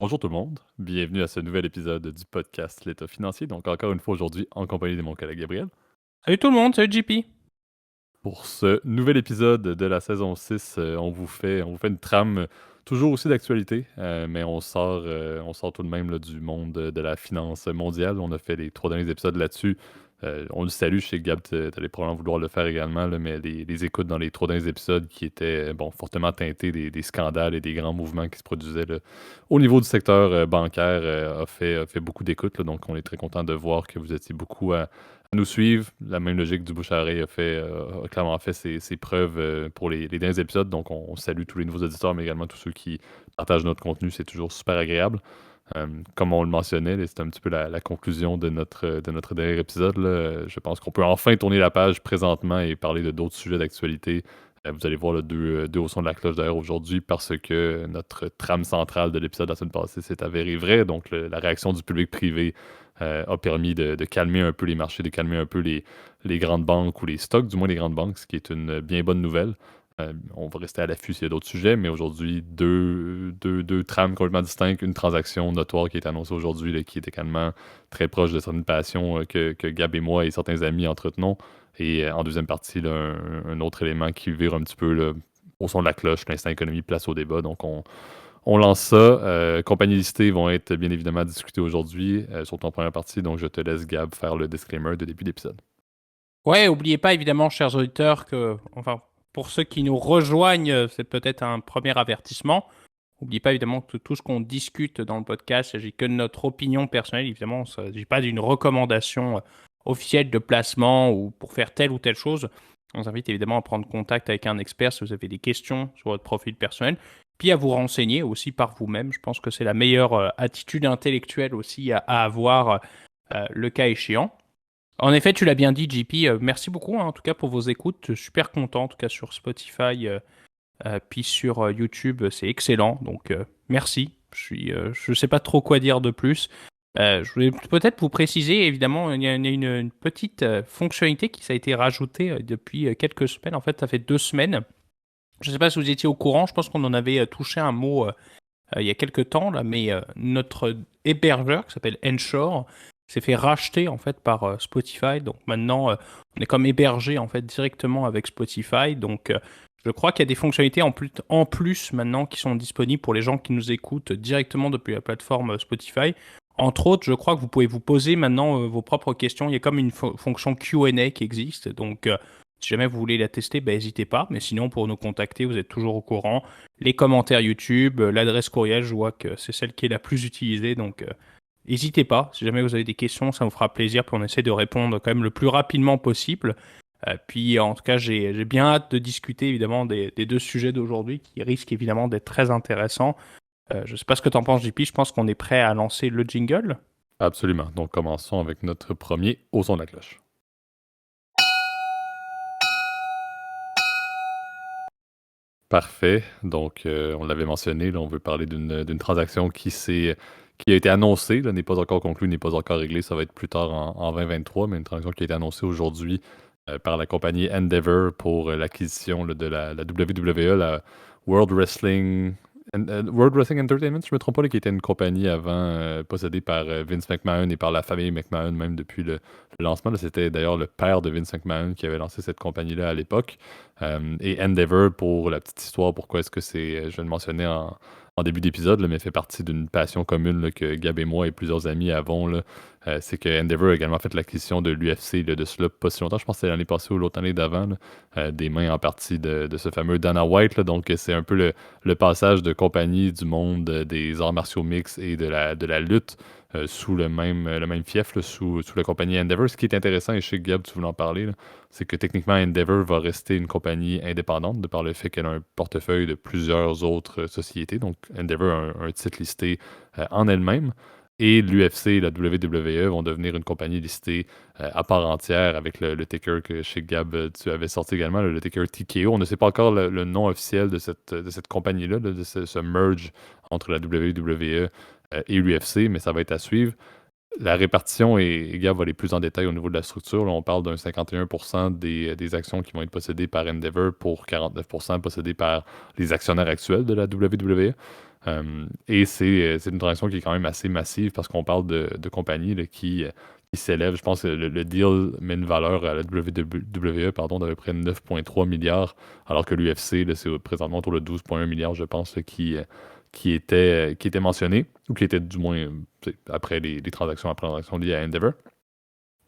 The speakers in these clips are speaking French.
Bonjour tout le monde, bienvenue à ce nouvel épisode du podcast L'État financier. Donc encore une fois aujourd'hui en compagnie de mon collègue Gabriel. Salut tout le monde, salut JP. Pour ce nouvel épisode de la saison 6, on vous fait une trame toujours aussi d'actualité, mais on sort tout de même là, du monde de la finance mondiale. On a fait les 3 derniers épisodes là-dessus. On le salue, je sais que Gab, t'allais probablement vouloir le faire également, là, mais les écoutes dans les 3 derniers épisodes qui étaient bon, fortement teintés des scandales et des grands mouvements qui se produisaient là, au niveau du secteur bancaire a fait beaucoup d'écoutes. Là. Donc on est très content de voir que vous étiez beaucoup à nous suivre. La même logique du bouche à oreille a clairement fait ses preuves pour les derniers épisodes. Donc, on salue tous les nouveaux auditeurs, mais également tous ceux qui partagent notre contenu. C'est toujours super agréable. Comme on le mentionnait, là, c'est un petit peu la conclusion de notre dernier épisode. Là. Je pense qu'on peut enfin tourner la page présentement et parler de d'autres sujets d'actualité. Vous allez voir le deux au son de la cloche d'ailleurs aujourd'hui parce que notre trame centrale de l'épisode de la semaine passée s'est avérée vraie. Donc, la réaction du public privé a permis de calmer un peu les marchés, de calmer un peu les grandes banques ou les stocks, du moins les grandes banques, ce qui est une bien bonne nouvelle. On va rester à l'affût s'il y a d'autres sujets, mais aujourd'hui, deux trames complètement distinctes, une transaction notoire qui est annoncée aujourd'hui, là, qui est également très proche de certaines passions que Gab et moi et certains amis entretenons. Et en deuxième partie, là, un autre élément qui vire un petit peu là, au son de la cloche, l'instant économie, place au débat. Donc, on lance ça. Compagnies listées vont être bien évidemment discutées aujourd'hui, surtout en première partie. Donc, je te laisse, Gab, faire le disclaimer de début d'épisode. Ouais, oubliez pas évidemment, chers auditeurs, que, enfin, pour ceux qui nous rejoignent, c'est peut-être un premier avertissement. N'oubliez pas évidemment que tout ce qu'on discute dans le podcast, il ne s'agit que de notre opinion personnelle. Évidemment, il ne s'agit pas d'une recommandation officielle de placement ou pour faire telle ou telle chose. On vous invite évidemment à prendre contact avec un expert si vous avez des questions sur votre profil personnel, puis à vous renseigner aussi par vous-même. Je pense que c'est la meilleure attitude intellectuelle aussi à avoir le cas échéant. En effet, tu l'as bien dit, JP. Merci beaucoup, hein, en tout cas pour vos écoutes. Je suis super content, en tout cas sur Spotify, puis sur YouTube, c'est excellent. Donc merci. Je sais pas trop quoi dire de plus. Je voulais peut-être vous préciser, évidemment, il y a une petite fonctionnalité qui ça a été rajoutée depuis quelques semaines. En fait, ça fait 2 semaines. Je ne sais pas si vous étiez au courant. Je pense qu'on en avait touché un mot il y a quelques temps là, mais notre hébergeur qui s'appelle Anchor s'est fait racheter en fait par Spotify. Donc maintenant, on est comme hébergé en fait directement avec Spotify. Donc je crois qu'il y a des fonctionnalités en plus maintenant qui sont disponibles pour les gens qui nous écoutent directement depuis la plateforme Spotify. Entre autres, je crois que vous pouvez vous poser maintenant vos propres questions. Il y a comme une fonction Q&A qui existe. Donc si jamais vous voulez la tester, ben, n'hésitez pas. Mais sinon, pour nous contacter, vous êtes toujours au courant. Les commentaires YouTube, l'adresse courriel, je vois que c'est celle qui est la plus utilisée. Donc, n'hésitez pas. Si jamais vous avez des questions, ça nous fera plaisir. Puis on essaie de répondre quand même le plus rapidement possible. Puis en tout cas, j'ai bien hâte de discuter évidemment des deux sujets d'aujourd'hui qui risquent évidemment d'être très intéressants. Je ne sais pas ce que tu en penses, JP. Je pense qu'on est prêt à lancer le jingle. Absolument. Donc, commençons avec notre premier au son de la cloche. Parfait. Donc, on l'avait mentionné, là, on veut parler d'une transaction qui a été annoncée, là, n'est pas encore conclue, n'est pas encore réglée. Ça va être plus tard en 2023, mais une transaction qui a été annoncée aujourd'hui par la compagnie Endeavor pour l'acquisition là, de la WWE, la World Wrestling, World Wrestling Entertainment, si je ne me trompe pas, là, qui était une compagnie avant possédée par Vince McMahon et par la famille McMahon, même depuis le lancement. Là, c'était d'ailleurs le père de Vince McMahon qui avait lancé cette compagnie-là à l'époque. Et Endeavor, pour la petite histoire, pourquoi est-ce que c'est, je vais le mentionner en début d'épisode, là, mais fait partie d'une passion commune là, que Gab et moi et plusieurs amis avons. Là. C'est que Endeavor a également fait l'acquisition de l'UFC de cela pas si longtemps. Je pense que c'était l'année passée ou l'autre année d'avant, là, des mains en partie de ce fameux Dana White. Là. Donc, c'est un peu le passage de compagnie du monde des arts martiaux mixtes et de la lutte sous le même fief, là, sous la compagnie Endeavor. Ce qui est intéressant, et je sais que Gab, tu voulais en parler, là, c'est que techniquement, Endeavor va rester une compagnie indépendante de par le fait qu'elle a un portefeuille de plusieurs autres sociétés. Donc, Endeavor a un titre listé en elle-même. Et l'UFC et la WWE vont devenir une compagnie listée à part entière avec le ticker que chez Gab, tu avais sorti également, le ticker TKO. On ne sait pas encore le nom officiel de cette compagnie-là, de ce merge entre la WWE et l'UFC, mais ça va être à suivre. La répartition, et Gab va aller plus en détail au niveau de la structure. Là, on parle d'un 51% des actions qui vont être possédées par Endeavor pour 49% possédées par les actionnaires actuels de la WWE. Et c'est une transaction qui est quand même assez massive parce qu'on parle de compagnies là, qui s'élèvent. Je pense que le deal met une valeur à la WWE pardon, d'à peu près 9,3 milliards, alors que l'UFC, c'est présentement autour de 12,1 milliards, je pense, là, qui était mentionné, ou qui était du moins après les transactions, après les transactions liées à Endeavor.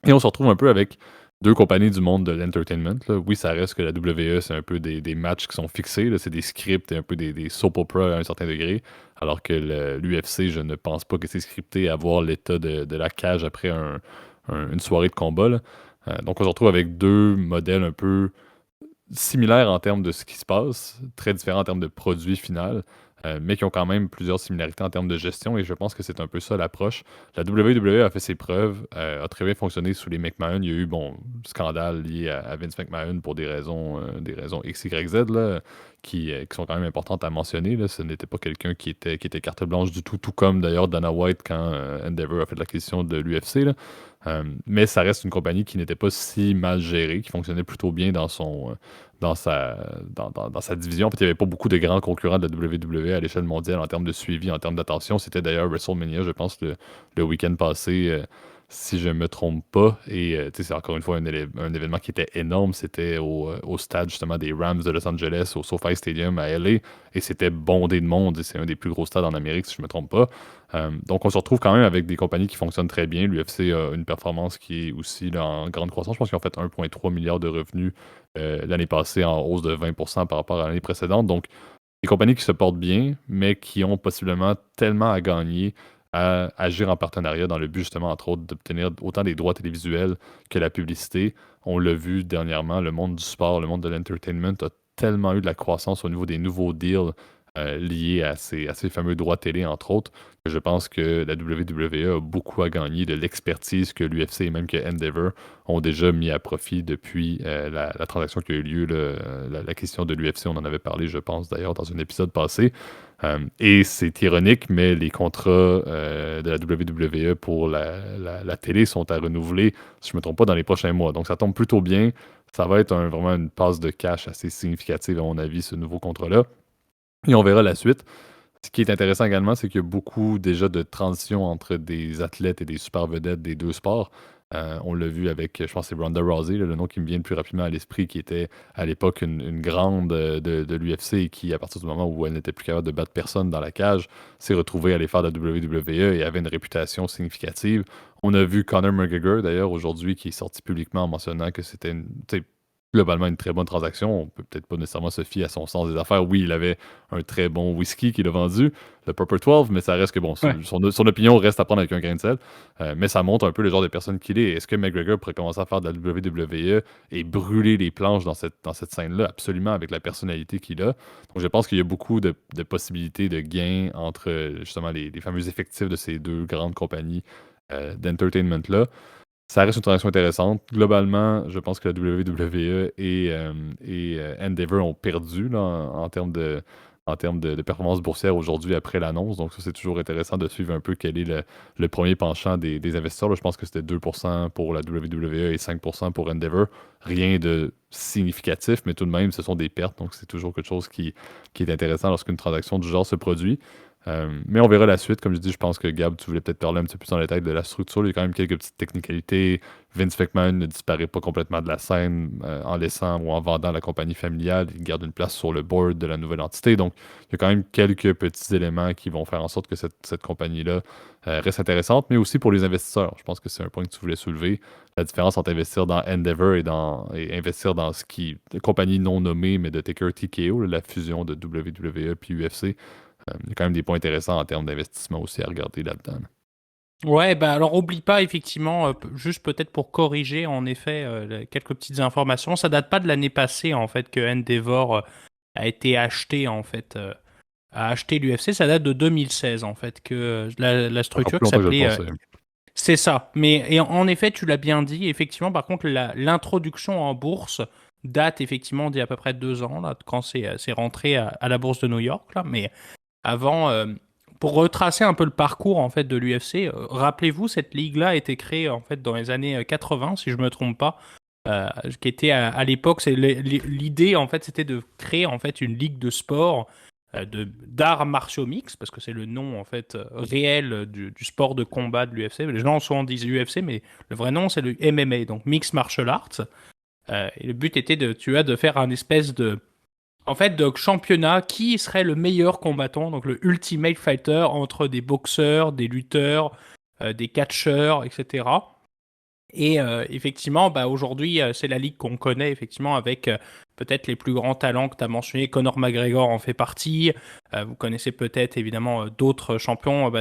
Et on se retrouve un peu avec deux compagnies du monde de l'entertainment. Là. Oui, ça reste que la WWE, c'est un peu des matchs qui sont fixés, là. C'est des scripts et un peu des soap opera à un certain degré, alors que l'UFC, je ne pense pas que c'est scripté à voir l'état de la cage après une soirée de combat. Là. Donc on se retrouve avec deux modèles un peu similaires en termes de ce qui se passe, très différents en termes de produit final, mais qui ont quand même plusieurs similarités en termes de gestion, et je pense que c'est un peu ça l'approche. La WWE a fait ses preuves, a très bien fonctionné sous les McMahon. Il y a eu, bon, scandale lié à Vince McMahon pour des raisons X, Y, Z, là, qui sont quand même importantes à mentionner. Là. Ce n'était pas quelqu'un qui était carte blanche du tout comme d'ailleurs Dana White quand Endeavor a fait l'acquisition de l'UFC. Mais ça reste une compagnie qui n'était pas si mal gérée, qui fonctionnait plutôt bien dans sa division. En fait, il n'y avait pas beaucoup de grands concurrents de la WWE à l'échelle mondiale en termes de suivi, en termes d'attention. C'était d'ailleurs WrestleMania, je pense, le week-end passé, si je ne me trompe pas. Et c'est encore une fois un événement qui était énorme. C'était au stade justement des Rams de Los Angeles, au SoFi Stadium à LA. Et c'était bondé de monde. Et c'est un des plus gros stades en Amérique, si je ne me trompe pas. Donc, on se retrouve quand même avec des compagnies qui fonctionnent très bien. L'UFC a une performance qui est aussi là, en grande croissance. Je pense qu'ils ont fait 1,3 milliard de revenus l'année passée, en hausse de 20% par rapport à l'année précédente. Donc, des compagnies qui se portent bien, mais qui ont possiblement tellement à gagner à agir en partenariat dans le but, justement, entre autres, d'obtenir autant des droits télévisuels que la publicité. On l'a vu dernièrement, le monde du sport, le monde de l'entertainment a tellement eu de la croissance au niveau des nouveaux deals liés à ces fameux droits télé, entre autres, que je pense que la WWE a beaucoup à gagner de l'expertise que l'UFC et même que Endeavor ont déjà mis à profit depuis la transaction qui a eu lieu, la question de l'UFC, on en avait parlé, je pense, d'ailleurs, dans un épisode passé. Et c'est ironique, mais les contrats de la WWE pour la télé sont à renouveler, si je ne me trompe pas, dans les prochains mois. Donc ça tombe plutôt bien. Ça va être vraiment une passe de cash assez significative, à mon avis, ce nouveau contrat-là. Et on verra la suite. Ce qui est intéressant également, c'est qu'il y a beaucoup déjà de transitions entre des athlètes et des super vedettes des deux sports. On l'a vu avec, je pense que c'est Ronda Rousey, là, le nom qui me vient le plus rapidement à l'esprit, qui était à l'époque une grande de l'UFC et qui, à partir du moment où elle n'était plus capable de battre personne dans la cage, s'est retrouvée à aller faire de la WWE et avait une réputation significative. On a vu Conor McGregor, d'ailleurs, aujourd'hui, qui est sorti publiquement en mentionnant que c'était globalement une très bonne transaction. On peut peut-être pas nécessairement se fier à son sens des affaires. Oui, il avait un très bon whisky qu'il a vendu, le Purple 12, mais ça reste que bon, Ouais. son opinion reste à prendre avec un grain de sel. Mais ça montre un peu le genre de personne qu'il est. Est-ce que McGregor pourrait commencer à faire de la WWE et brûler les planches dans cette scène-là, absolument, avec la personnalité qu'il a? Donc je pense qu'il y a beaucoup de possibilités de gains entre justement les fameux effectifs de ces deux grandes compagnies d'entertainment-là. Ça reste une transaction intéressante. Globalement, je pense que la WWE et Endeavor ont perdu là, en termes de performance boursière aujourd'hui après l'annonce. Donc, ça, c'est toujours intéressant de suivre un peu quel est le premier penchant des investisseurs. Là, je pense que c'était 2% pour la WWE et 5% pour Endeavor. Rien de significatif, mais tout de même, ce sont des pertes. Donc, c'est toujours quelque chose qui est intéressant lorsqu'une transaction du genre se produit. Mais on verra la suite. Comme je dis, je pense que Gab, tu voulais peut-être parler un petit peu plus en détail de la structure. Il y a quand même quelques petites technicalités. Vince McMahon ne disparaît pas complètement de la scène en laissant ou en vendant la compagnie familiale. Il garde une place sur le board de la nouvelle entité. Donc, il y a quand même quelques petits éléments qui vont faire en sorte que cette compagnie-là reste intéressante, mais aussi pour les investisseurs. Je pense que c'est un point que tu voulais soulever. La différence entre investir dans Endeavor et investir dans ce qui est compagnie non nommée, mais de Taker TKO, la fusion de WWE puis UFC. Il y a quand même des points intéressants en termes d'investissement aussi à regarder là-dedans. Ouais, bah alors oublie pas effectivement, juste peut-être pour corriger en effet quelques petites informations, ça date pas de l'année passée en fait que Endeavor a été acheté en fait, a acheté l'UFC, ça date de 2016 en fait que la Encore structure plus qui longtemps que je le s'appelait, pensais. c'est ça. Mais et en effet, tu l'as bien dit, effectivement. Par contre, l'introduction en bourse date effectivement d'il y a à peu près 2 ans là, quand c'est rentré à la bourse de New York là, mais avant, pour retracer un peu le parcours en fait de l'UFC, rappelez-vous, cette ligue-là a été créée en fait dans les années 80, si je me trompe pas, qui était à l'époque, l'idée en fait, c'était de créer en fait une ligue de sport d'arts martiaux mix, parce que c'est le nom en fait réel du sport de combat de l'UFC. Les gens souvent disent UFC, mais le vrai nom c'est le MMA, donc Mixed Martial Arts. Et le but était de faire un espèce de championnat qui serait le meilleur combattant, donc le Ultimate Fighter entre des boxeurs, des lutteurs, des catcheurs, etc. Et effectivement, bah, aujourd'hui, c'est la ligue qu'on connaît, effectivement, avec peut-être les plus grands talents que tu as mentionnés. Conor McGregor en fait partie. Vous connaissez peut-être, évidemment, d'autres champions.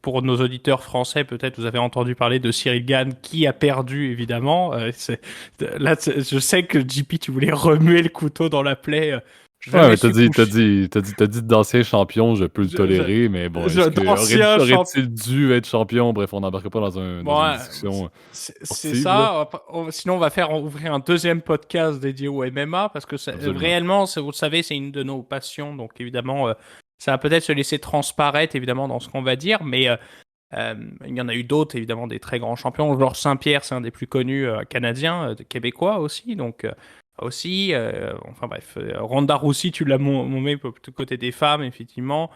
Pour nos auditeurs français, peut-être vous avez entendu parler de Cyril Gane, qui a perdu, évidemment. Je sais que JP, tu voulais remuer le couteau dans la plaie. Je Ouais, me mais suis couché. t'as dit d'ancien champion, je peux le tolérer, mais bon, est-ce que D'anciens champions. aurait-il dû être champion? Bref, on n'embarque pas dans Bon, une ouais, discussion c'est sportive, là. ça. Sinon, on va faire ouvrir un deuxième podcast dédié au MMA parce que Absolument. réellement, vous le savez, c'est une de nos passions. Donc, évidemment, ça va peut-être se laisser transparaître, évidemment, dans ce qu'on va dire. Mais il y en a eu d'autres, évidemment, des très grands champions. Georges Saint-Pierre, c'est un des plus connus canadiens, québécois aussi. Donc, enfin bref, Ronda Rousey, tu l'as nommé du côté des femmes, effectivement.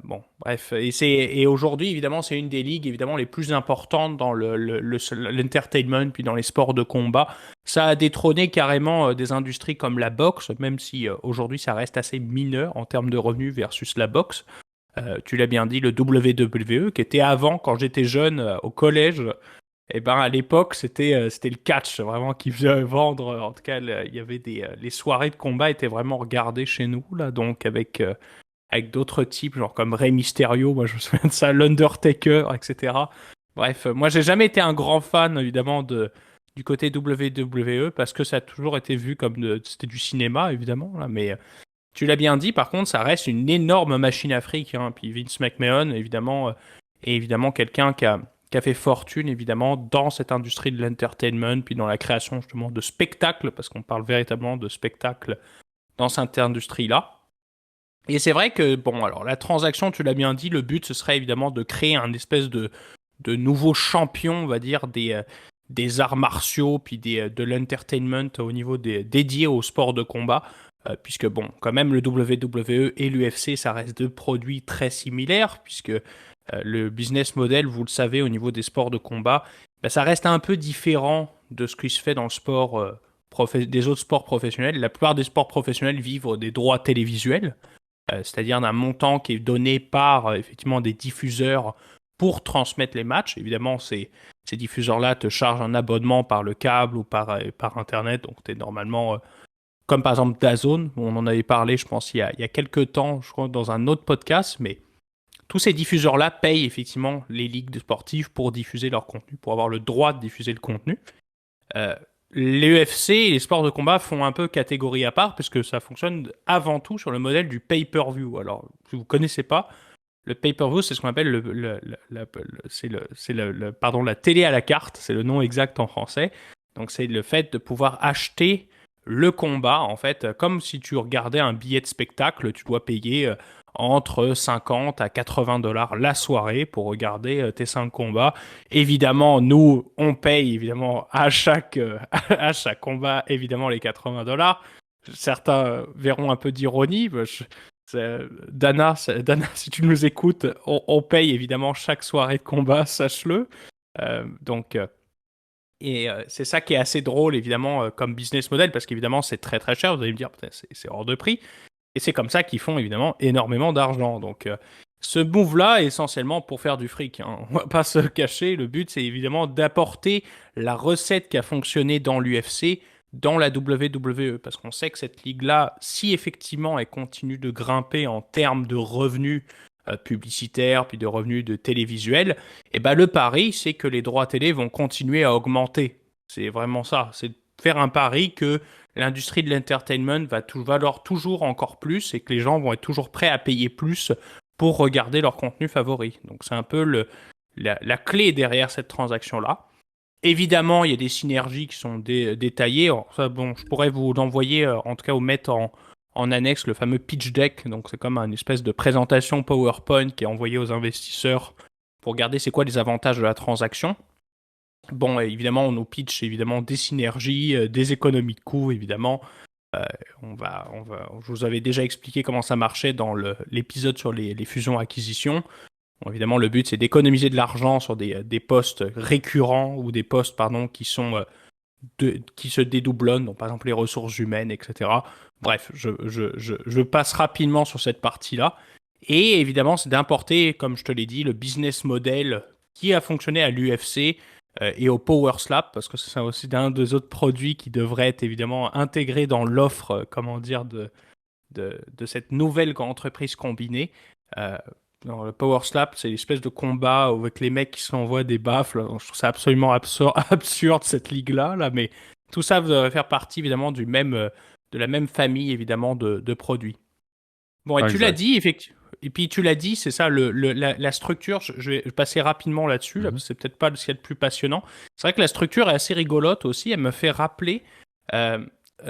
Bon, bref, et aujourd'hui, évidemment, c'est une des ligues évidemment les plus importantes dans l'entertainment, puis dans les sports de combat. Ça a détrôné carrément des industries comme la boxe, même si aujourd'hui ça reste assez mineur en termes de revenus versus la boxe. Tu l'as bien dit, le WWE, qui était avant, quand j'étais jeune, au collège, et ben à l'époque, c'était le catch vraiment qui faisait vendre. En tout cas, il y avait les soirées de combat étaient vraiment regardées chez nous là, donc avec d'autres types, genre comme Rey Mysterio, moi je me souviens de ça, l'Undertaker, etc. Bref, moi j'ai jamais été un grand fan évidemment du côté WWE parce que ça a toujours été vu comme c'était du cinéma évidemment là, mais tu l'as bien dit, par contre ça reste une énorme machine à fric, hein. Puis Vince McMahon évidemment est évidemment quelqu'un qui a fait fortune évidemment dans cette industrie de l'entertainment, puis dans la création justement de spectacles, parce qu'on parle véritablement de spectacles dans cette industrie-là. Et c'est vrai que, bon, alors la transaction, tu l'as bien dit, le but, ce serait évidemment de créer un espèce de nouveau champion, on va dire, des arts martiaux, puis de l'entertainment au niveau dédié au sport de combat. Puisque, bon, quand même, le WWE et l'UFC, ça reste deux produits très similaires, puisque le business model, vous le savez, au niveau des sports de combat, bah, ça reste un peu différent de ce qui se fait dans le sport des autres sports professionnels. La plupart des sports professionnels vivent des droits télévisuels, c'est-à-dire d'un montant qui est donné par effectivement des diffuseurs pour transmettre les matchs. Évidemment, ces diffuseurs-là te chargent un abonnement par le câble ou par Internet, donc tu es normalement, comme par exemple DAZN, on en avait parlé, je pense, il y a quelques temps, je crois, dans un autre podcast, mais tous ces diffuseurs-là payent effectivement les ligues de sportives pour diffuser leur contenu, pour avoir le droit de diffuser le contenu. Euh, L'UFC et les sports de combat font un peu catégorie à part puisque ça fonctionne avant tout sur le modèle du pay-per-view. Alors, si vous ne connaissez pas, le pay-per-view, c'est ce qu'on appelle la télé à la carte, c'est le nom exact en français. Donc, c'est le fait de pouvoir acheter le combat, en fait, comme si tu regardais un billet de spectacle, tu dois payer entre 50 à 80 dollars la soirée pour regarder tes 5 combats. Évidemment, nous, on paye évidemment à chaque combat, évidemment, les 80 dollars. Certains verront un peu d'ironie. Dana, si tu nous écoutes, on paye évidemment chaque soirée de combat, sache-le. C'est ça qui est assez drôle, évidemment, comme business model, parce qu'évidemment, c'est très très cher. Vous allez me dire, c'est hors de prix. Et c'est comme ça qu'ils font, évidemment, énormément d'argent. Donc, ce move-là est essentiellement pour faire du fric, hein. On va pas se cacher. Le but, c'est évidemment d'apporter la recette qui a fonctionné dans l'UFC dans la WWE. Parce qu'on sait que cette ligue-là, si effectivement elle continue de grimper en termes de revenus publicitaires, puis de revenus de télévisuels, et ben le pari, c'est que les droits télé vont continuer à augmenter. C'est vraiment ça. C'est faire un pari que l'industrie de l'entertainment va valoir toujours encore plus et que les gens vont être toujours prêts à payer plus pour regarder leur contenu favori. Donc c'est un peu la clé derrière cette transaction-là. Évidemment, il y a des synergies qui sont détaillées. Alors, ça, bon, je pourrais vous l'envoyer, en tout cas, vous mettre en annexe le fameux pitch deck. Donc c'est comme une espèce de présentation PowerPoint qui est envoyée aux investisseurs pour regarder c'est quoi les avantages de la transaction. Bon, évidemment, on nous pitch évidemment des synergies, des économies de coûts, évidemment. Je vous avais déjà expliqué comment ça marchait dans l'épisode sur les fusions-acquisitions. Bon, évidemment, le but, c'est d'économiser de l'argent sur des postes récurrents ou des postes, pardon, qui se dédoublonnent, donc par exemple les ressources humaines, etc. Bref, je passe rapidement sur cette partie-là. Et évidemment, c'est d'importer, comme je te l'ai dit, le business model qui a fonctionné à l'UFC et au Power Slap, parce que c'est aussi un des autres produits qui devrait être évidemment intégré dans l'offre, comment dire, de cette nouvelle entreprise combinée. Dans le Power Slap, c'est l'espèce de combat avec les mecs qui s'envoient des baffles. Je trouve ça absolument absurde cette ligue-là, là, mais tout ça devrait faire partie évidemment de la même famille évidemment de produits. Bon, et tu l'as Exact. dit, effectivement. Et puis tu l'as dit, c'est ça, la structure, je vais passer rapidement là-dessus, là, Mhm. parce que c'est peut-être pas ce qu'il y a de plus passionnant. C'est vrai que la structure est assez rigolote aussi, elle me fait rappeler, euh,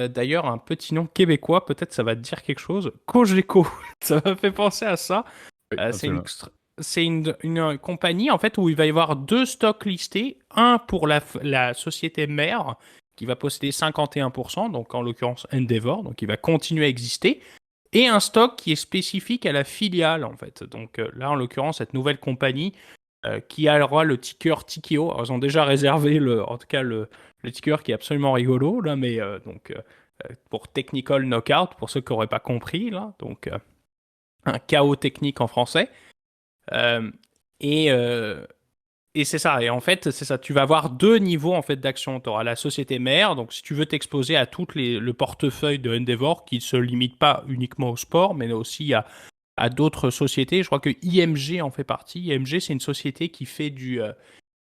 d'ailleurs, un petit nom québécois, peut-être ça va te dire quelque chose, Cogeco. Ça m'a fait penser à ça. Oui, C'est une, absolument. c'est une compagnie en fait où il va y avoir deux stocks listés, un pour la société mère qui va posséder 51%, donc en l'occurrence Endeavor, donc il va continuer à exister, et un stock qui est spécifique à la filiale en fait. Donc là en l'occurrence cette nouvelle compagnie qui aura le ticker Tikeo. Alors, ils ont déjà réservé en tout cas le ticker qui est absolument rigolo là, mais pour Technical Knockout pour ceux qui n'auraient pas compris là, donc un chaos technique en français. Euh, et, euh, et c'est ça. Et en fait, c'est ça. Tu vas avoir deux niveaux en fait d'action. Tu auras la société mère. Donc, si tu veux t'exposer à le portefeuille de Endeavor, qui ne se limite pas uniquement au sport, mais aussi à d'autres sociétés. Je crois que IMG en fait partie. IMG, c'est une société qui fait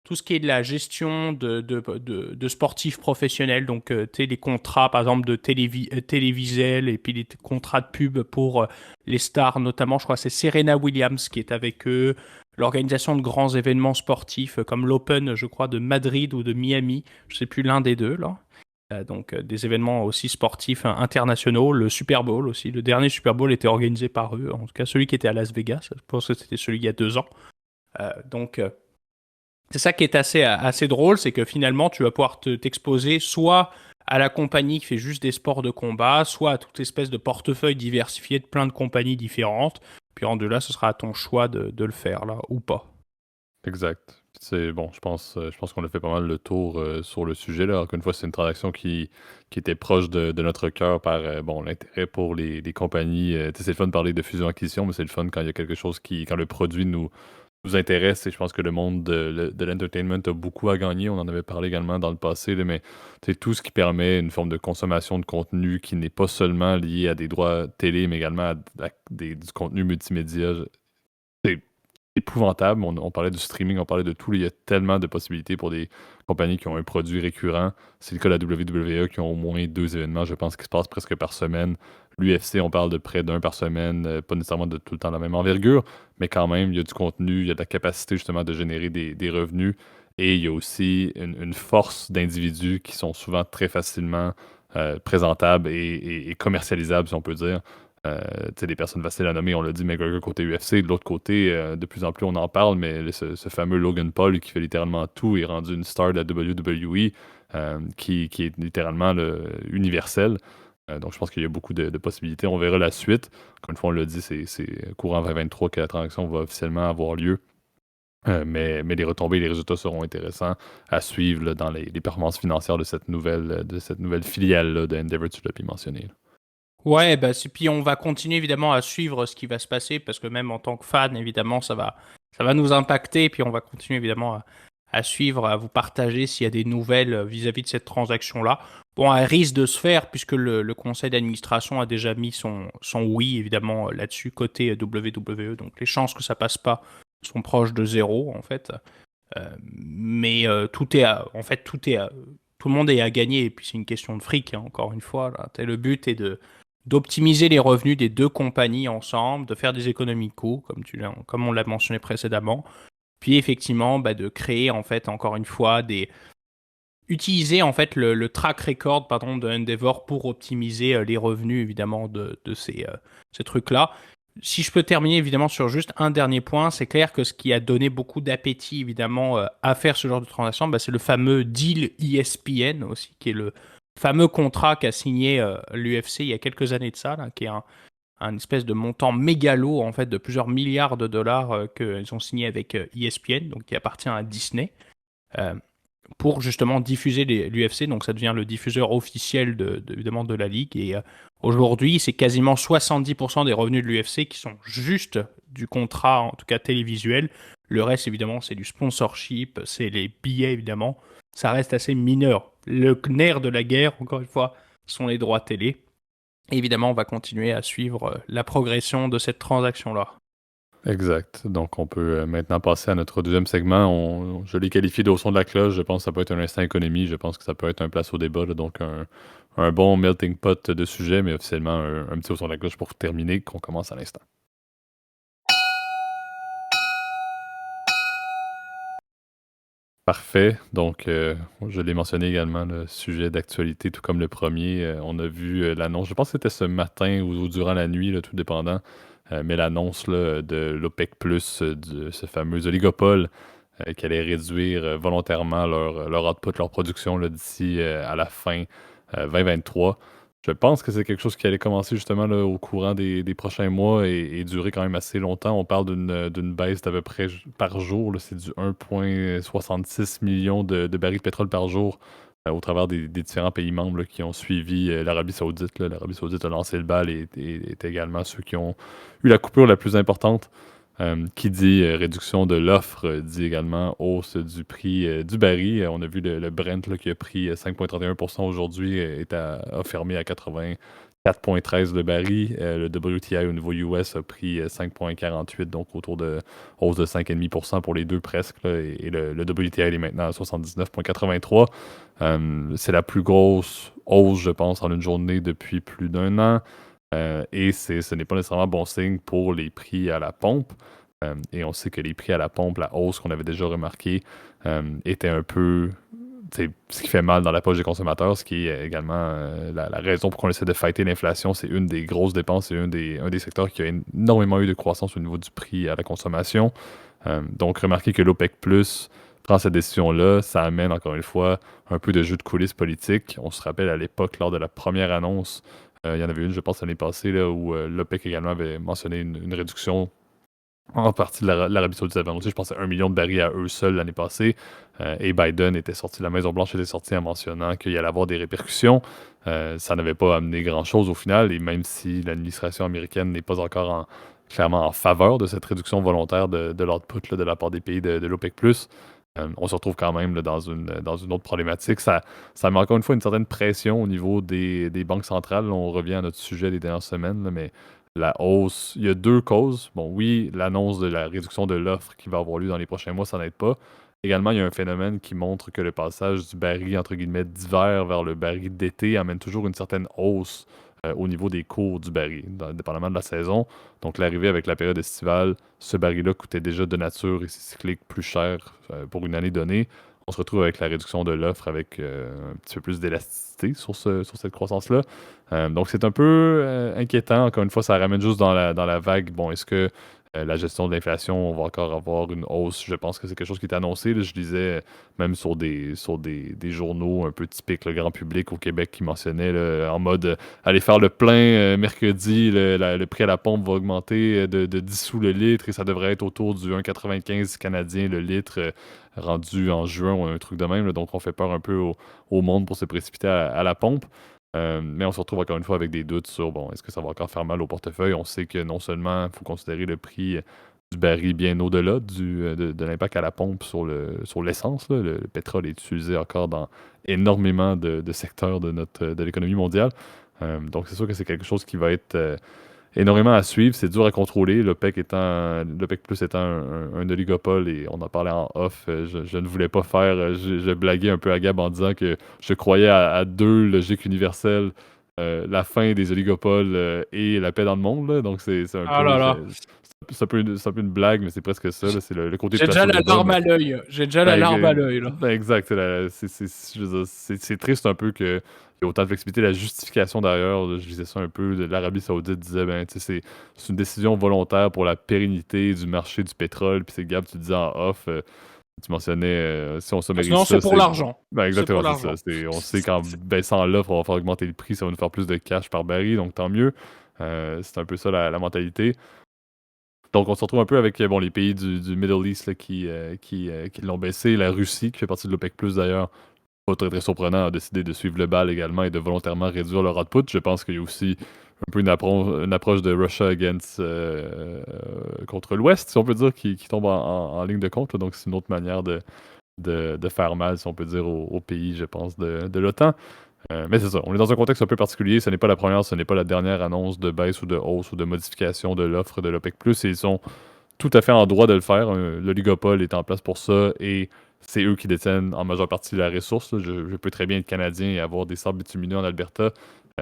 tout ce qui est de la gestion de sportifs professionnels. Donc, tu sais, les contrats, par exemple, de Télévisel et puis les contrats de pub pour les stars, notamment, je crois que c'est Serena Williams qui est avec eux. L'organisation de grands événements sportifs comme l'Open, je crois, de Madrid ou de Miami. Je sais plus l'un des deux, là. Donc, des événements aussi sportifs internationaux. Le Super Bowl aussi. Le dernier Super Bowl était organisé par eux. En tout cas, celui qui était à Las Vegas. Je pense que c'était celui il y a 2 ans. Donc, c'est ça qui est assez drôle, c'est que finalement, tu vas pouvoir t'exposer soit à la compagnie qui fait juste des sports de combat, soit à toute espèce de portefeuille diversifié de plein de compagnies différentes. Puis en de là, ce sera à ton choix de le faire, là, ou pas. Exact. C'est bon, je pense qu'on a fait pas mal le tour sur le sujet là. Encore une fois, c'est une transaction qui était proche de notre cœur par bon l'intérêt pour les compagnies. Tu sais, c'est le fun de parler de fusion-acquisition, mais c'est le fun quand il y a quelque chose quand le produit nous intéresse. Et je pense que le monde de l'entertainment a beaucoup à gagner. On en avait parlé également dans le passé, là, mais c'est tout ce qui permet une forme de consommation de contenu qui n'est pas seulement lié à des droits télé, mais également du contenu multimédia. C'est épouvantable. On parlait du streaming, on parlait de tout. Il y a tellement de possibilités pour des compagnies qui ont un produit récurrent. C'est le cas de la WWE qui ont au moins 2 événements, je pense, qui se passent presque par semaine. L'UFC, on parle de près d'un par semaine, pas nécessairement de tout le temps la même envergure, mais quand même, il y a du contenu, il y a de la capacité justement de générer des revenus. Et il y a aussi une force d'individus qui sont souvent très facilement présentables et commercialisables, si on peut dire. Tu sais, des personnes faciles à nommer, on l'a dit, McGregor côté UFC. De l'autre côté, de plus en plus on en parle, mais ce fameux Logan Paul qui fait littéralement tout est rendu une star de la WWE qui est littéralement universel. Donc je pense qu'il y a beaucoup de possibilités. On verra la suite. Encore une fois, on l'a dit, c'est courant 2023 que la transaction va officiellement avoir lieu. Mais les retombées et les résultats seront intéressants à suivre là, dans les performances financières de cette nouvelle filiale là, de Endeavor, tu l'as bien mentionné. Là. Ouais, bah, puis on va continuer évidemment à suivre ce qui va se passer, parce que même en tant que fan, évidemment, ça va nous impacter, puis on va continuer évidemment à suivre, à vous partager s'il y a des nouvelles vis-à-vis de cette transaction-là. Bon, elle risque de se faire, puisque le conseil d'administration a déjà mis son oui, évidemment, là-dessus, côté WWE, donc les chances que ça passe pas sont proches de zéro, en fait. Mais en fait, tout le monde est à gagner, et puis c'est une question de fric, hein, encore une fois. Là. Le but est d'optimiser les revenus des deux compagnies ensemble, de faire des économies de coûts, comme on l'a mentionné précédemment, puis effectivement bah, de créer en fait encore une fois utiliser en fait le track record pardon, de Endeavor pour optimiser les revenus évidemment de ces trucs-là. Si je peux terminer évidemment sur juste un dernier point, c'est clair que ce qui a donné beaucoup d'appétit évidemment à faire ce genre de transaction, bah, c'est le fameux deal ESPN aussi, qui est le fameux contrat qu'a signé l'UFC il y a quelques années de ça, là, qui est un espèce de montant mégalo en fait de plusieurs milliards de dollars qu'ils ont signé avec ESPN, donc qui appartient à Disney. Euh, pour justement diffuser l'UFC, donc ça devient le diffuseur officiel évidemment de la ligue. Et aujourd'hui, c'est quasiment 70% des revenus de l'UFC qui sont juste du contrat, en tout cas télévisuel. Le reste, évidemment, c'est du sponsorship, c'est les billets, évidemment. Ça reste assez mineur. Le nerf de la guerre, encore une fois, sont les droits télé. Et évidemment, on va continuer à suivre la progression de cette transaction-là. Exact. Donc, on peut maintenant passer à notre deuxième segment. Je l'ai qualifié de au son de la cloche. Je pense que ça peut être un instant économie. Je pense que ça peut être un place au débat. Là. Donc, un bon melting pot de sujets, mais officiellement, un petit au son de la cloche pour terminer, qu'on commence à l'instant. Parfait. Donc, je l'ai mentionné également, le sujet d'actualité, tout comme le premier. On a vu l'annonce, je pense que c'était ce matin ou durant la nuit, là, tout dépendant, mais l'annonce là, de l'OPEC+, de ce fameux oligopole, qui allait réduire volontairement leur output, leur production là, d'ici à la fin 2023. Je pense que c'est quelque chose qui allait commencer justement là, au courant des prochains mois et durer quand même assez longtemps. On parle d'une baisse d'à peu près par jour. Là, c'est du 1,66 million de barils de pétrole par jour au travers des différents pays membres là, qui ont suivi l'Arabie Saoudite. Là. L'Arabie Saoudite a lancé le bal et est également ceux qui ont eu la coupure la plus importante. Qui dit réduction de l'offre, dit également hausse du prix du baril. On a vu le Brent là, qui a pris 5,31% aujourd'hui, a fermé à 84,13 le baril. Le WTI au niveau US a pris 5,48, donc autour de hausse de 5,5% pour les deux presque. Là, et le WTI est maintenant à 79,83. C'est la plus grosse hausse, je pense, en une journée depuis plus d'un an. Et ce n'est pas nécessairement bon signe pour les prix à la pompe. Et on sait que les prix à la pompe, la hausse qu'on avait déjà remarqué, était un peu ce qui fait mal dans la poche des consommateurs, ce qui est également la raison pour qu'on essaie de fighter l'inflation. C'est une des grosses dépenses et un des secteurs qui a énormément eu de croissance au niveau du prix à la consommation. Donc, remarquez que l'OPEC+, prend cette décision-là, ça amène encore une fois un peu de jeu de coulisses politique. On se rappelle à l'époque, lors de la première annonce, il y en avait une, je pense, l'année passée, là, où l'OPEC également avait mentionné une réduction en partie de l'Arabie Saoudite avait annoncé, je pense, 1 million de barils à eux seuls l'année passée. Et Biden était sorti, la Maison-Blanche était sortie en mentionnant qu'il y allait avoir des répercussions. Ça n'avait pas amené grand-chose au final. Et même si l'administration américaine n'est pas encore clairement en faveur de cette réduction volontaire de l'output de la part des pays de l'OPEC+, on se retrouve quand même là, dans une autre problématique. Ça met encore une fois une certaine pression au niveau des banques centrales. Là, on revient à notre sujet des dernières semaines, là, mais la hausse, il y a deux causes. Bon, oui, l'annonce de la réduction de l'offre qui va avoir lieu dans les prochains mois, ça n'aide pas. Également, il y a un phénomène qui montre que le passage du baril, entre guillemets, d'hiver vers le baril d'été amène toujours une certaine hausse au niveau des cours du baril, dépendamment de la saison. Donc, l'arrivée avec la période estivale, ce baril-là coûtait déjà de nature et cyclique plus cher pour une année donnée. On se retrouve avec la réduction de l'offre, avec un petit peu plus d'élasticité sur cette croissance-là. Donc, c'est un peu inquiétant. Encore une fois, ça ramène juste dans la vague. Bon, est-ce que la gestion de l'inflation, on va encore avoir une hausse? Je pense que c'est quelque chose qui est annoncé. Là, je lisais même sur des journaux un peu typiques, le grand public au Québec, qui mentionnaient là, en mode aller faire le plein mercredi, le prix à la pompe va augmenter de 10 sous le litre et ça devrait être autour du 1,95 canadien le litre rendu en juin ou un truc de même. Là. Donc, on fait peur un peu au monde pour se précipiter à la pompe. Mais on se retrouve encore une fois avec des doutes sur, bon, est-ce que ça va encore faire mal au portefeuille? On sait que non seulement il faut considérer le prix du baril bien au-delà de l'impact à la pompe sur l'essence. Là. Le pétrole est utilisé encore dans énormément de secteurs de l'économie mondiale. Donc c'est sûr que c'est quelque chose qui va être énormément à suivre. C'est dur à contrôler. L'OPEC Plus étant un oligopole, et on en parlait en off, je ne voulais pas faire. Je blaguais un peu à Gab en disant que je croyais à deux logiques universelles. La fin des oligopoles et la paix dans le monde. Là. Donc c'est un Ah peu là là. c'est un peu une blague, mais c'est presque ça, là, c'est le côté J'ai déjà placebo la débat, larme mais à l'œil. J'ai déjà la ben, larme à l'œil, là. ben, exact, je veux dire, c'est triste un peu qu'il y ait autant de flexibilité. La justification derrière, là, je disais ça un peu, de l'Arabie Saoudite disait, ben, tu sais, c'est une décision volontaire pour la pérennité du marché du pétrole. Puis c'est Gab, tu disais en off, tu mentionnais, si on sommarise Non, c'est ça, pour c'est. l'argent. Ben C'est pour exactement, c'est ça. l'argent. On sait qu'en baissant l'offre, on va faire augmenter le prix, ça va nous faire plus de cash par baril, donc tant mieux. C'est un peu ça la mentalité. Donc, on se retrouve un peu avec bon, les pays du Middle East là, qui l'ont baissé. La Russie, qui fait partie de l'OPEC, d'ailleurs, pas très, très surprenant, a décidé de suivre le bal également et de volontairement réduire leur output. Je pense qu'il y a aussi un peu une approche de Russia against contre l'Ouest, si on peut dire, qui tombe en ligne de compte. Là. Donc, c'est une autre manière de faire mal, si on peut dire, aux pays, je pense, de l'OTAN. Mais c'est ça, on est dans un contexte un peu particulier. Ce n'est pas la première, ce n'est pas la dernière annonce de baisse ou de hausse ou de modification de l'offre de l'OPEC+. Et ils sont tout à fait en droit de le faire. L'oligopole est en place pour ça et c'est eux qui détiennent en majeure partie la ressource. Là. Je peux très bien être canadien et avoir des sables bitumineux en Alberta.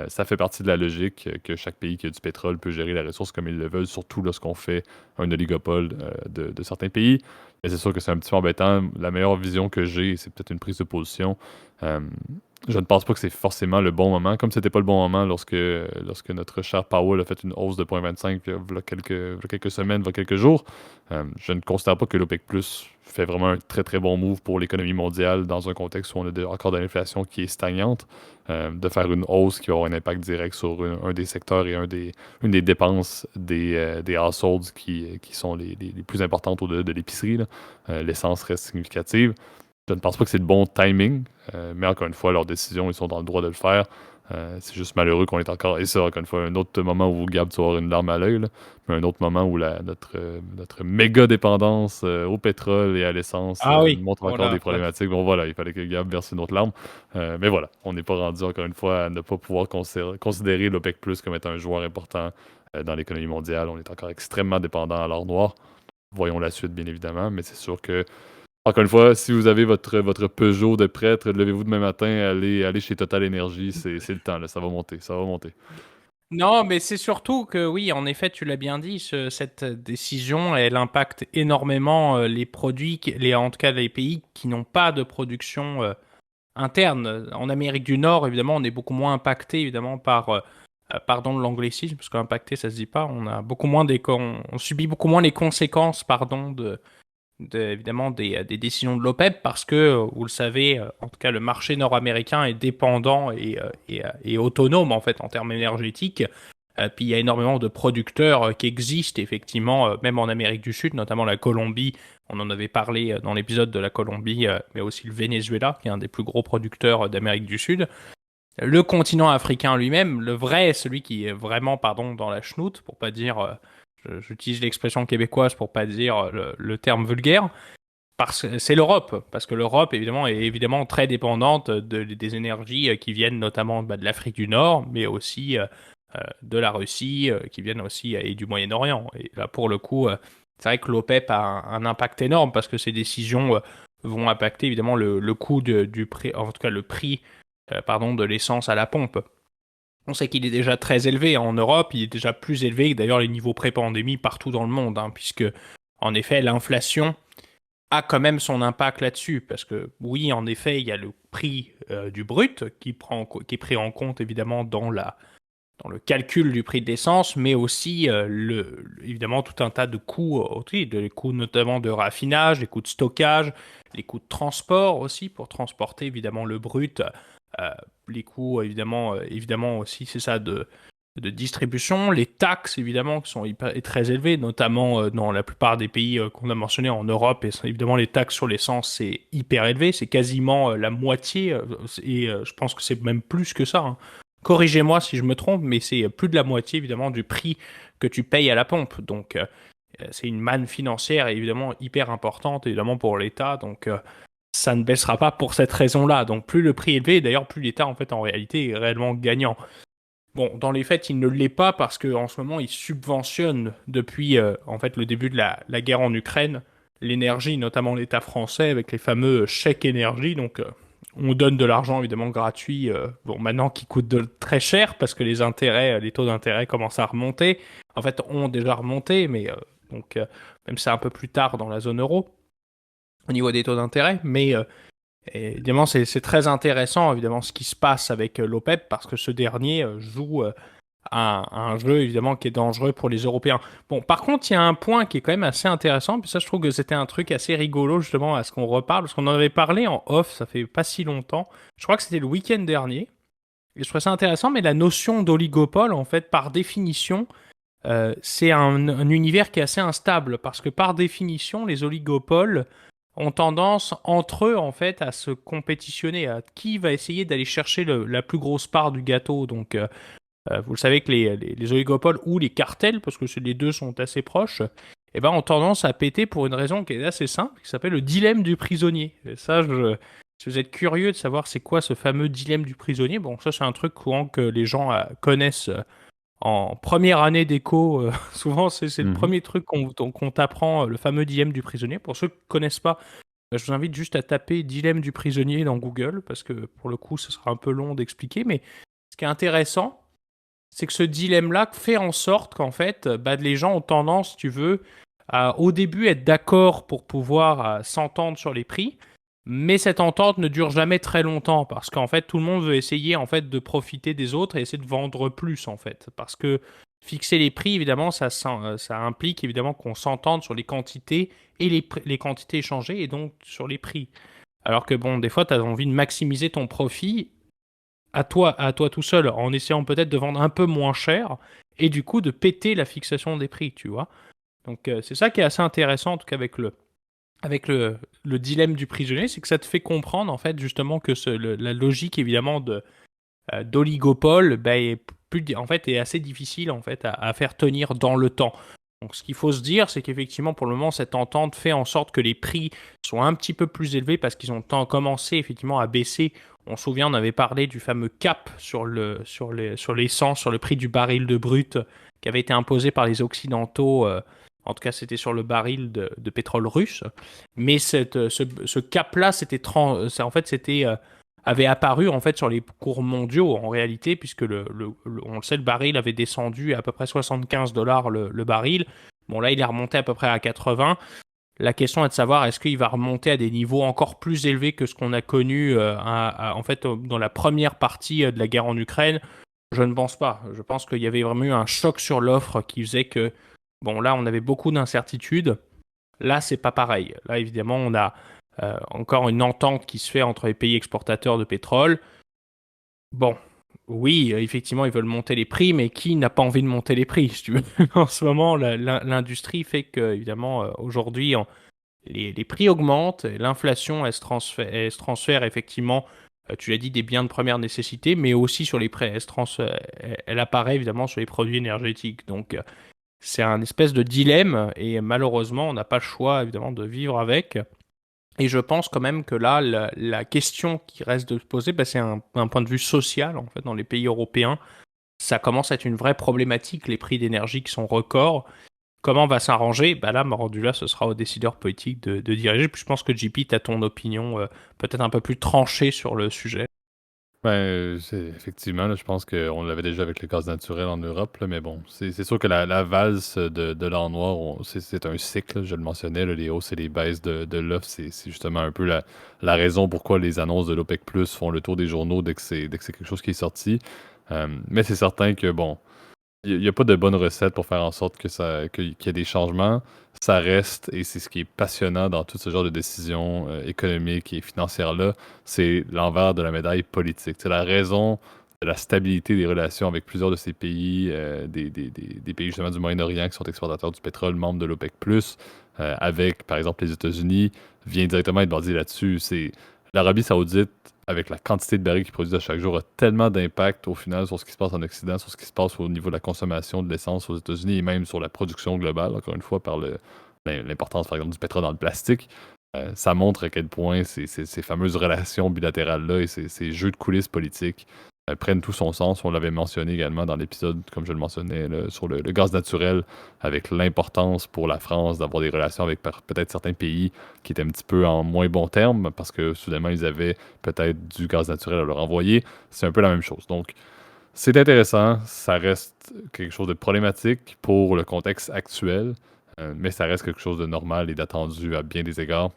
Ça fait partie de la logique que chaque pays qui a du pétrole peut gérer la ressource comme ils le veulent, surtout lorsqu'on fait un oligopole de certains pays. Mais c'est sûr que c'est un petit peu embêtant. La meilleure vision que j'ai, c'est peut-être une prise de position. Euh, je ne pense pas que c'est forcément le bon moment. Comme c'était pas le bon moment lorsque notre cher Powell a fait une hausse de 0,25 il y a quelques semaines, il y a quelques jours, je ne considère pas que l'OPEC Plus fait vraiment un très très bon move pour l'économie mondiale dans un contexte où on a encore de l'inflation qui est stagnante. De faire une hausse qui va avoir un impact direct sur un des secteurs et une des dépenses des households qui sont les plus importantes au-delà de l'épicerie. L'essence reste significative. Je ne pense pas que c'est le bon timing, mais encore une fois, leurs décisions, ils sont dans le droit de le faire. C'est juste malheureux qu'on est encore. Et ça, encore une fois, un autre moment où Gab, tu vas avoir une larme à l'œil, là, mais un autre moment où notre méga dépendance au pétrole et à l'essence Ah oui, montre encore des voilà. problématiques. Bon, voilà, il fallait que Gab verse une autre larme. Mais voilà, on n'est pas rendu, encore une fois, à ne pas pouvoir considérer l'OPEC Plus comme étant un joueur important dans l'économie mondiale. On est encore extrêmement dépendant à l'or noir. Voyons la suite, bien évidemment, mais c'est sûr que encore une fois, si vous avez votre Peugeot de prêtre, levez-vous demain matin, allez chez Total Energy, c'est le temps, là, ça va monter, ça va monter. Non, mais c'est surtout que oui, en effet, tu l'as bien dit, cette décision, elle impacte énormément les produits, en tout cas les pays qui n'ont pas de production interne. En Amérique du Nord, évidemment, on est beaucoup moins impacté, évidemment, par, pardon de l'anglicisme, parce qu'impacté, ça se dit pas, on a beaucoup moins on subit beaucoup moins les conséquences, pardon, évidemment des décisions de l'OPEP parce que, vous le savez, en tout cas le marché nord-américain est dépendant et autonome en fait en termes énergétiques. Puis il y a énormément de producteurs qui existent effectivement, même en Amérique du Sud, notamment la Colombie. On en avait parlé dans l'épisode de la Colombie, mais aussi le Venezuela, qui est un des plus gros producteurs d'Amérique du Sud. Le continent africain lui-même, le vrai, celui qui est vraiment, pardon, dans la chenoute, pour pas dire j'utilise l'expression québécoise pour pas dire le terme vulgaire, parce que c'est l'Europe, parce que l'Europe évidemment est évidemment très dépendante des énergies qui viennent notamment de l'Afrique du Nord, mais aussi de la Russie, qui viennent aussi et du Moyen-Orient. Et là pour le coup, c'est vrai que l'OPEP a un impact énorme parce que ces décisions vont impacter évidemment le coût du prix, en tout cas le prix, pardon, de l'essence à la pompe. On sait qu'il est déjà très élevé en Europe, il est déjà plus élevé que d'ailleurs les niveaux pré-pandémie partout dans le monde, hein, puisque en effet l'inflation a quand même son impact là-dessus, parce que oui, en effet, il y a le prix du brut qui est pris en compte évidemment dans le calcul du prix de l'essence, mais aussi évidemment tout un tas de coûts, les coûts notamment de raffinage, les coûts de stockage, les coûts de transport aussi pour transporter évidemment le brut, euh, les coûts évidemment aussi c'est ça de distribution, les taxes évidemment qui sont très élevées, notamment dans la plupart des pays qu'on a mentionnés en Europe, et évidemment les taxes sur l'essence c'est hyper élevé, c'est quasiment la moitié, et je pense que c'est même plus que ça, hein. Corrigez-moi si je me trompe, mais c'est plus de la moitié évidemment du prix que tu payes à la pompe. Donc c'est une manne financière évidemment hyper importante évidemment pour l'État. Donc ça ne baissera pas pour cette raison-là. Donc plus le prix est élevé, d'ailleurs plus l'État en fait en réalité est réellement gagnant. Bon, dans les faits, il ne l'est pas parce qu'en ce moment, il subventionne depuis en fait le début de la guerre en Ukraine l'énergie, notamment l'État français avec les fameux chèques énergie. Donc on donne de l'argent évidemment gratuit, bon maintenant qui coûte très cher parce que les taux d'intérêt commencent à remonter. En fait, ont déjà remonté, mais Donc, même si c'est un peu plus tard dans la zone euro au niveau des taux d'intérêt, mais évidemment, c'est très intéressant, évidemment, ce qui se passe avec l'OPEP, parce que ce dernier joue un jeu, évidemment, qui est dangereux pour les Européens. Bon, par contre, il y a un point qui est quand même assez intéressant, puis ça, je trouve que c'était un truc assez rigolo, justement, à ce qu'on reparle, parce qu'on en avait parlé en off, ça fait pas si longtemps. Je crois que c'était le week-end dernier, et je trouvais ça intéressant, mais la notion d'oligopole, en fait, par définition, c'est un univers qui est assez instable, parce que par définition, les oligopoles ont tendance entre eux en fait à se compétitionner, à qui va essayer d'aller chercher la plus grosse part du gâteau. Donc vous le savez que les oligopoles ou les cartels, parce que les deux sont assez proches, eh ben, ont tendance à péter pour une raison qui est assez simple, qui s'appelle le dilemme du prisonnier. Et ça, si vous êtes curieux de savoir c'est quoi ce fameux dilemme du prisonnier, bon, ça c'est un truc courant que les gens connaissent en première année d'éco. Souvent, c'est le Mhm. premier truc qu'on t'apprend, le fameux dilemme du prisonnier. Pour ceux qui ne connaissent pas, je vous invite juste à taper dilemme du prisonnier dans Google, parce que pour le coup, ce sera un peu long d'expliquer. Mais ce qui est intéressant, c'est que ce dilemme-là fait en sorte qu'en fait, les gens ont tendance, si tu veux, à au début être d'accord pour pouvoir s'entendre sur les prix, mais cette entente ne dure jamais très longtemps parce qu'en fait, tout le monde veut essayer en fait de profiter des autres et essayer de vendre plus en fait, parce que fixer les prix, évidemment, ça implique évidemment qu'on s'entende sur les quantités et les quantités échangées et donc sur les prix. Alors que bon, des fois, tu as envie de maximiser ton profit à toi tout seul, en essayant peut-être de vendre un peu moins cher, et du coup de péter la fixation des prix, tu vois. Donc c'est ça qui est assez intéressant, en tout cas avec le dilemme du prisonnier, c'est que ça te fait comprendre, en fait, justement, que la logique, évidemment, d'oligopole, en fait, est assez difficile, en fait, à faire tenir dans le temps. Donc, ce qu'il faut se dire, c'est qu'effectivement, pour le moment, cette entente fait en sorte que les prix sont un petit peu plus élevés parce qu'ils ont commencé effectivement à baisser. On se souvient, on avait parlé du fameux cap sur l'essence, sur le prix du baril de brut qui avait été imposé par les Occidentaux. En tout cas, c'était sur le baril de pétrole russe. Mais ce cap-là, en fait, avait apparu en fait sur les cours mondiaux en réalité, puisque on le sait, le baril avait descendu à peu près 75 dollars le baril. Bon, là, il est remonté à peu près à 80. La question est de savoir est-ce qu'il va remonter à des niveaux encore plus élevés que ce qu'on a connu en fait dans la première partie de la guerre en Ukraine. Je ne pense pas. Je pense qu'il y avait vraiment eu un choc sur l'offre qui faisait que, bon, là, on avait beaucoup d'incertitudes. Là, c'est pas pareil. Là, évidemment, on a encore une entente qui se fait entre les pays exportateurs de pétrole. Bon, oui, effectivement, ils veulent monter les prix, mais qui n'a pas envie de monter les prix, si tu veux? En ce moment, l'industrie fait que, évidemment, aujourd'hui, les prix augmentent, et l'inflation, elle se transfère effectivement, tu l'as dit, des biens de première nécessité, mais aussi sur les prix, elle apparaît évidemment sur les produits énergétiques. Donc, c'est un espèce de dilemme, et malheureusement, on n'a pas le choix, évidemment, de vivre avec. Et je pense quand même que là, la question qui reste de se poser, c'est un point de vue social, en fait, dans les pays européens. Ça commence à être une vraie problématique, les prix d'énergie qui sont records. Comment on va s'arranger? Là, rendu là, ce sera aux décideurs politiques de diriger. Puis je pense que JP, tu as ton opinion peut-être un peu plus tranchée sur le sujet. Effectivement, là, je pense qu'on l'avait déjà avec le gaz naturel en Europe, là, mais bon, c'est sûr que la valse de l'or noir, c'est un cycle, je le mentionnais, là, les hausses et les baisses de l'offre, c'est justement un peu la raison pourquoi les annonces de l'OPEC Plus font le tour des journaux dès que c'est quelque chose qui est sorti. Mais c'est certain que, bon, il n'y a pas de bonne recette pour faire en sorte qu'il y ait des changements. Ça reste, et c'est ce qui est passionnant dans tout ce genre de décisions économiques et financières-là, c'est l'envers de la médaille politique. C'est la raison de la stabilité des relations avec plusieurs de ces pays, des pays justement du Moyen-Orient qui sont exportateurs du pétrole, membres de l'OPEC+, avec, par exemple, les États-Unis, vient directement être basé là-dessus. C'est l'Arabie Saoudite, avec la quantité de barils qu'ils produisent à chaque jour, a tellement d'impact au final sur ce qui se passe en Occident, sur ce qui se passe au niveau de la consommation de l'essence aux États-Unis et même sur la production globale, encore une fois, par l'importance, par exemple, du pétrole dans le plastique. Ça montre à quel point ces fameuses relations bilatérales-là et ces jeux de coulisses politiques prennent tout son sens. On l'avait mentionné également dans l'épisode, comme je le mentionnais, là, sur le gaz naturel, avec l'importance pour la France d'avoir des relations avec peut-être certains pays qui étaient un petit peu en moins bons termes, parce que soudainement, ils avaient peut-être du gaz naturel à leur envoyer. C'est un peu la même chose. Donc, c'est intéressant. Ça reste quelque chose de problématique pour le contexte actuel. Mais ça reste quelque chose de normal et d'attendu à bien des égards.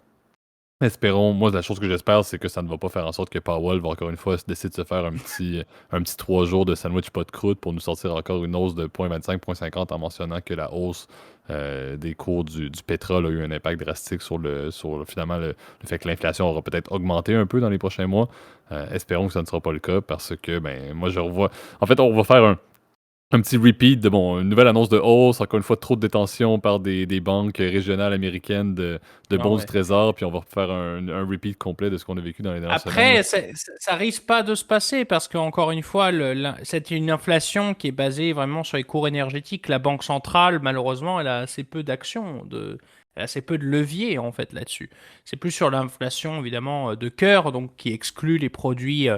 Espérons, moi, la chose que j'espère, c'est que ça ne va pas faire en sorte que Powell va encore une fois décider de se faire un petit 3 jours de sandwich pas de croûte pour nous sortir encore une hausse de 0,25, 0,50 en mentionnant que la hausse des cours du pétrole a eu un impact drastique finalement le fait que l'inflation aura peut-être augmenté un peu dans les prochains mois. Espérons que ça ne sera pas le cas parce que, ben, moi, je revois. En fait, on va faire un petit repeat de une nouvelle annonce de hausse, encore une fois, trop de détention par des banques régionales américaines de Non, bons du ouais. trésor, puis on va faire un repeat complet de ce qu'on a vécu dans les dernières semaines. Après, ça risque pas de se passer parce qu'encore une fois, c'est une inflation qui est basée vraiment sur les cours énergétiques. La Banque centrale, malheureusement, elle a assez peu d'actions, elle a assez peu de levier en fait là-dessus. C'est plus sur l'inflation évidemment de cœur, donc qui exclut les produits.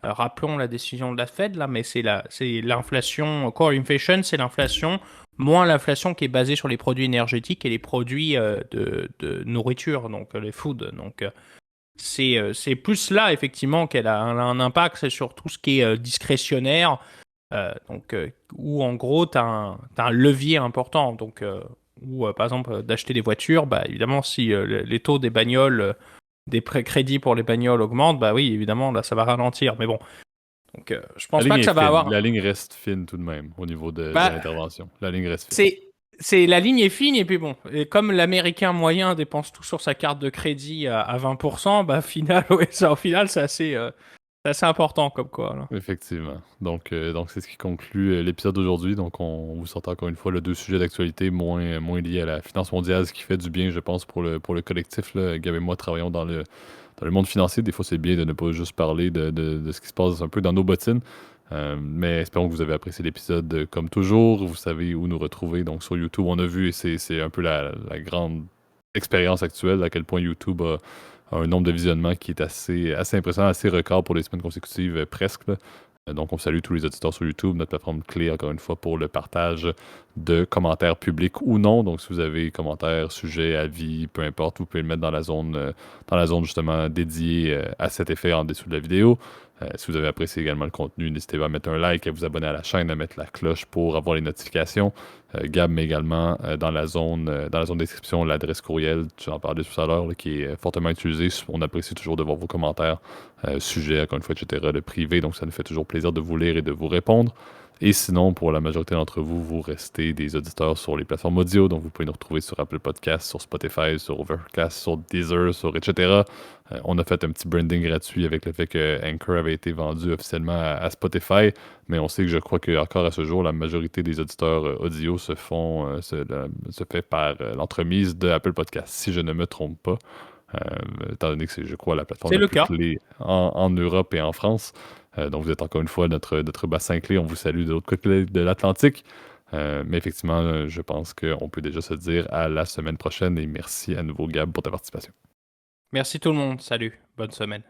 Rappelons la décision de la Fed là, mais c'est l'inflation, core inflation, c'est l'inflation moins l'inflation qui est basée sur les produits énergétiques et les produits de nourriture, donc les foods. Donc c'est plus là, effectivement, qu'elle a un impact, c'est sur tout ce qui est discrétionnaire, où en gros, tu as, un levier important. Donc, par exemple, d'acheter des voitures, bah, évidemment, si les taux des bagnoles, des crédits pour les bagnoles augmentent, bah oui, évidemment, là, ça va ralentir. Mais bon, donc je La pense ligne pas que est ça va fine. avoir. La ligne reste fine tout de même au niveau de Bah, l'intervention. La ligne reste fine. la ligne est fine et puis bon, et comme l'Américain moyen dépense tout sur sa carte de crédit à 20%, bah au final c'est assez important comme quoi là. Effectivement. Donc c'est ce qui conclut l'épisode d'aujourd'hui. Donc, on vous sort encore une fois deux sujets d'actualité moins liés à la finance mondiale, ce qui fait du bien, je pense, pour le collectif. Là. Gab et moi travaillons dans le monde financier. Des fois, c'est bien de ne pas juste parler de ce qui se passe un peu dans nos bottines. Mais espérons que vous avez apprécié l'épisode comme toujours. Vous savez où nous retrouver. Donc, sur YouTube, on a vu, et c'est un peu la grande expérience actuelle, à quel point YouTube a un nombre de visionnements qui est assez impressionnant, assez record pour les semaines consécutives, presque. Là. Donc, on salue tous les auditeurs sur YouTube, notre plateforme clé, encore une fois, pour le partage de commentaires publics ou non. Donc, si vous avez commentaires, sujets, avis, peu importe, vous pouvez le mettre dans la zone justement dédiée à cet effet en dessous de la vidéo. Si vous avez apprécié également le contenu, n'hésitez pas à mettre un like, à vous abonner à la chaîne, à mettre la cloche pour avoir les notifications. Gab met également dans la zone description l'adresse courriel, tu en parlais tout à l'heure, là, qui est fortement utilisée. On apprécie toujours de voir vos commentaires, sujets, encore une fois, etc., de privé. Donc, ça nous fait toujours plaisir de vous lire et de vous répondre. Et sinon, pour la majorité d'entre vous, vous restez des auditeurs sur les plateformes audio. Donc, vous pouvez nous retrouver sur Apple Podcasts, sur Spotify, sur Overcast, sur Deezer, sur etc. On a fait un petit branding gratuit avec le fait que Anchor avait été vendu officiellement à Spotify. Mais on sait que je crois qu'encore à ce jour, la majorité des auditeurs audio se fait par l'entremise de Apple Podcasts, si je ne me trompe pas. Étant donné que c'est, je crois, la plateforme C'est la le plus cas. clé en Europe et en France. Donc, vous êtes encore une fois notre bassin clé. On vous salue de l'autre côté de l'Atlantique. Mais effectivement, je pense qu'on peut déjà se dire à la semaine prochaine et merci à nouveau, Gab, pour ta participation. Merci tout le monde, salut, bonne semaine.